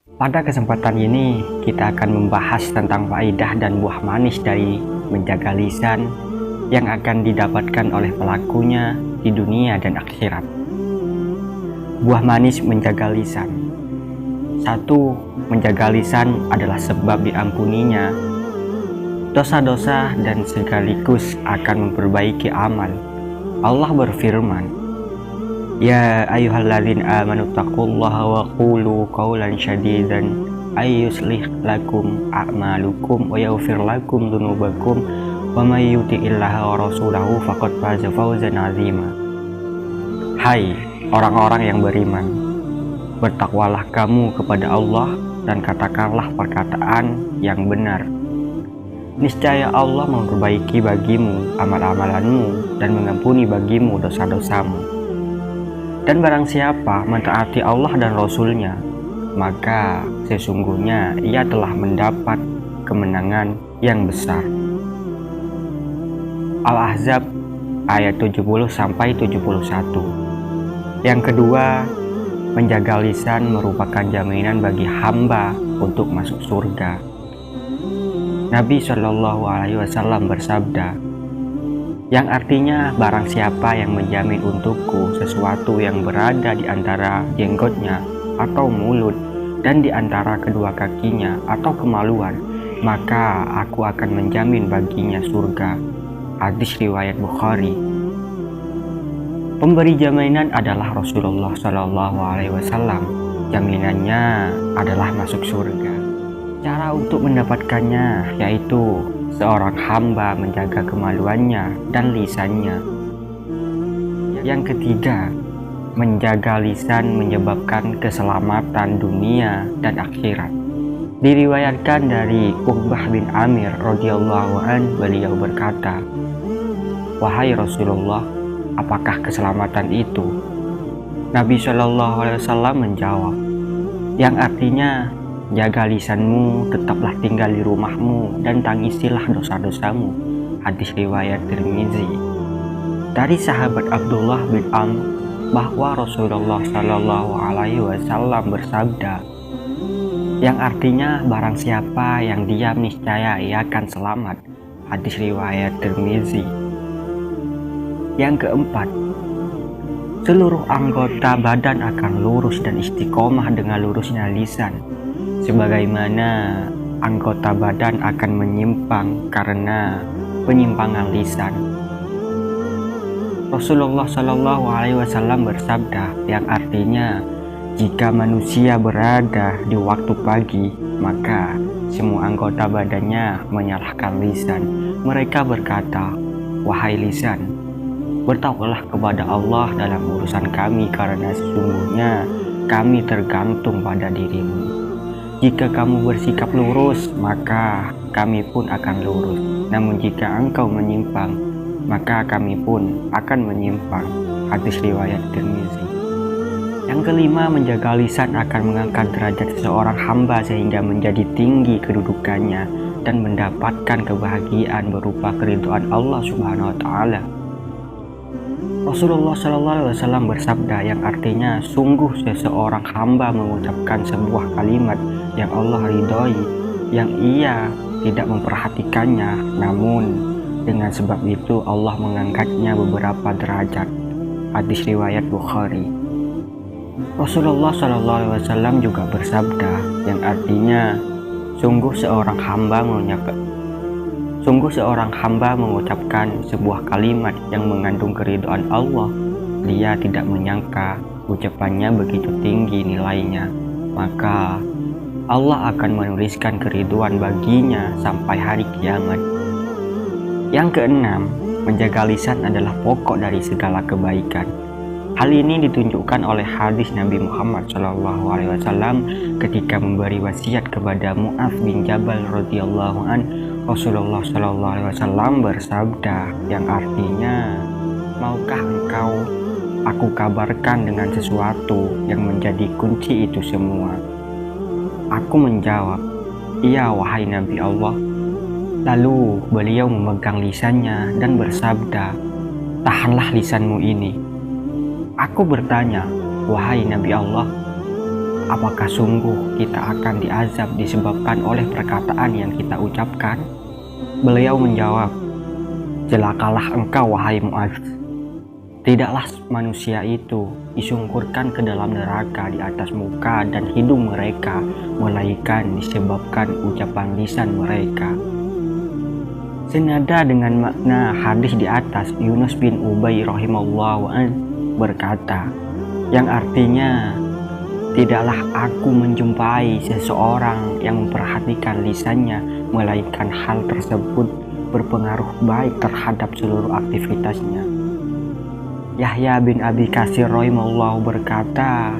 Pada kesempatan ini, kita akan membahas tentang faedah dan buah manis dari menjaga lisan yang akan didapatkan oleh pelakunya di dunia dan akhirat. Buah manis menjaga lisan. 1. Menjaga lisan adalah sebab diampuninya dosa-dosa dan sekaligus akan memperbaiki amal. Allah berfirman, Ya ayyuhalladzina amanu taqullaha wa qulu qawlan syadidan ayyuslih lakum a'malukum wa yaghfir lakum dzunubakum wa may yuti'illaha wa rasulahu faqad faza fawzan 'azima. Hai orang-orang yang beriman, bertakwalah kamu kepada Allah dan katakanlah perkataan yang benar. Niscaya Allah memperbaiki bagimu amal-amalanmu dan mengampuni bagimu dosa-dosamu. Dan barang siapa mentaati Allah dan Rasul-Nya, maka sesungguhnya ia telah mendapat kemenangan yang besar. Al-Ahzab ayat 70-71. Yang kedua, menjaga lisan merupakan jaminan bagi hamba untuk masuk surga. Nabi Shallallahu Alaihi Wasallam bersabda, yang artinya barang siapa yang menjamin untukku sesuatu yang berada di antara jenggotnya atau mulut dan di antara kedua kakinya atau kemaluan, maka aku akan menjamin baginya surga. Hadis riwayat Bukhari. Pemberi jaminan adalah Rasulullah Shallallahu Alaihi Wasallam. Jaminannya adalah masuk surga. Cara untuk mendapatkannya yaitu seorang hamba menjaga kemaluannya dan lisannya. Yang ketiga, menjaga lisan menyebabkan keselamatan dunia dan akhirat. Diriwayatkan dari Uqbah bin Amir radhiyallahu an, beliau berkata, Wahai Rasulullah, apakah keselamatan itu? Nabi Shallallahu Alaihi Wasallam menjawab, yang artinya, jaga lisanmu, tetaplah tinggal di rumahmu, dan tangisilah dosa-dosamu. Hadis riwayat Tirmizi. Dari sahabat Abdullah bin Amr bahwa Rasulullah Shallallahu Alaihi Wasallam bersabda, yang artinya barang siapa yang diam niscaya ia akan selamat. Hadis riwayat Tirmizi. Yang keempat, seluruh anggota badan akan lurus dan istiqomah dengan lurusnya lisan. Sebagaimana anggota badan akan menyimpang karena penyimpangan lisan. Rasulullah Shallallahu Alaihi Wasallam bersabda, yang artinya jika manusia berada di waktu pagi, maka semua anggota badannya menyalahkan lisan. Mereka berkata, wahai lisan, bertakwalah kepada Allah dalam urusan kami, karena sesungguhnya kami tergantung pada dirimu. Jika kamu bersikap lurus, maka kami pun akan lurus. Namun jika engkau menyimpang, maka kami pun akan menyimpang. Hadis riwayat Tirmizi. Yang kelima, menjaga lisan akan mengangkat derajat seseorang hamba sehingga menjadi tinggi kedudukannya dan mendapatkan kebahagiaan berupa keridhaan Allah Subhanahu wa Ta'ala. Rasulullah Shallallahu Alaihi Wasallam bersabda, yang artinya sungguh seseorang hamba mengucapkan sebuah kalimat yang Allah ridhoi, yang ia tidak memperhatikannya, namun dengan sebab itu Allah mengangkatnya beberapa derajat. Hadis riwayat Bukhari. Rasulullah Shallallahu Alaihi Wasallam juga bersabda, yang artinya sungguh seorang hamba mengucapkan sebuah kalimat yang mengandung keridhaan Allah. Dia tidak menyangka ucapannya begitu tinggi nilainya, maka Allah akan menuliskan keridhaan baginya sampai hari kiamat. Yang keenam, menjaga lisan adalah pokok dari segala kebaikan. Hal ini ditunjukkan oleh hadis Nabi Muhammad SAW ketika memberi wasiat kepada Mu'adz bin Jabal radhiyallahu an. Rasulullah SAW bersabda, yang artinya, maukah engkau aku kabarkan dengan sesuatu yang menjadi kunci itu semua? Aku menjawab, iya wahai Nabi Allah. Lalu beliau memegang lisannya dan bersabda, tahanlah lisanmu ini. Aku bertanya, wahai Nabi Allah, apakah sungguh kita akan diazab disebabkan oleh perkataan yang kita ucapkan? Beliau menjawab, celakalah engkau wahai Mu'adz. Tidaklah manusia itu disungkurkan ke dalam neraka di atas muka dan hidung mereka, melainkan disebabkan ucapan lisan mereka. Senada dengan makna hadis di atas, Yunus bin Ubay rahimahullahu an berkata, yang artinya, tidaklah aku menjumpai seseorang yang memperhatikan lisannya, melainkan hal tersebut berpengaruh baik terhadap seluruh aktivitasnya. Yahya bin Abi Katsir rahimahullah berkata,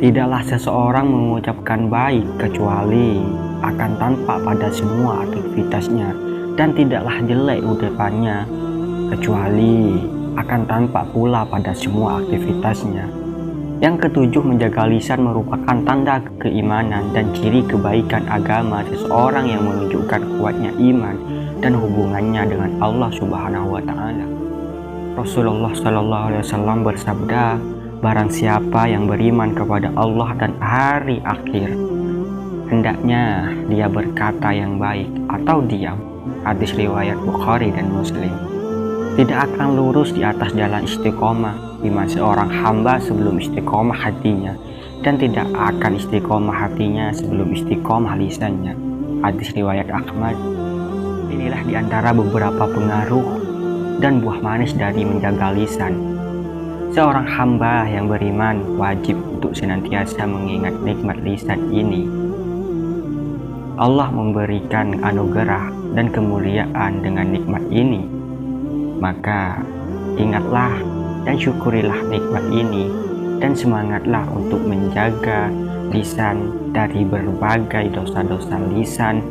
tidaklah seseorang mengucapkan baik kecuali akan tampak pada semua aktivitasnya, dan tidaklah jelek ucapannya kecuali akan tampak pula pada semua aktivitasnya. Yang ketujuh, menjaga lisan merupakan tanda keimanan dan ciri kebaikan agama seseorang yang menunjukkan kuatnya iman dan hubungannya dengan Allah Subhanahu wa Ta'ala. Rasulullah Shallallahu Alaihi Wasallam bersabda, barang siapa yang beriman kepada Allah dan hari akhir, hendaknya dia berkata yang baik atau diam. Hadis riwayat Bukhari dan Muslim. Tidak akan lurus di atas jalan istiqomah iman seorang hamba sebelum istiqomah hatinya, dan tidak akan istiqomah hatinya sebelum istiqomah lisannya. Hadis riwayat Ahmad. Inilah di antara beberapa pengaruh dan buah manis dari menjaga lisan. Seorang hamba yang beriman wajib untuk senantiasa mengingat nikmat lisan ini. Allah memberikan anugerah dan kemuliaan dengan nikmat ini. Maka ingatlah dan syukurilah nikmat ini, dan semangatlah untuk menjaga lisan dari berbagai dosa-dosa lisan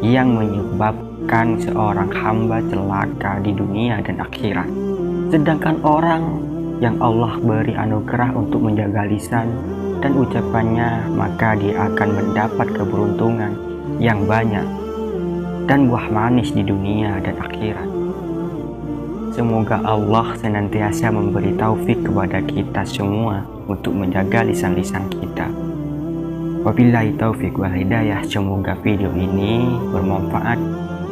yang menyebabkan seorang hamba celaka di dunia dan akhirat. Sedangkan orang yang Allah beri anugerah untuk menjaga lisan dan ucapannya, maka dia akan mendapat keberuntungan yang banyak dan buah manis di dunia dan akhirat. Semoga Allah senantiasa memberi taufik kepada kita semua untuk menjaga lisan-lisan kita. Wabillahi taufik wal hidayah. Semoga video ini bermanfaat.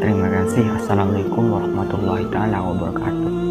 Terima kasih. Assalamualaikum warahmatullahi wabarakatuh.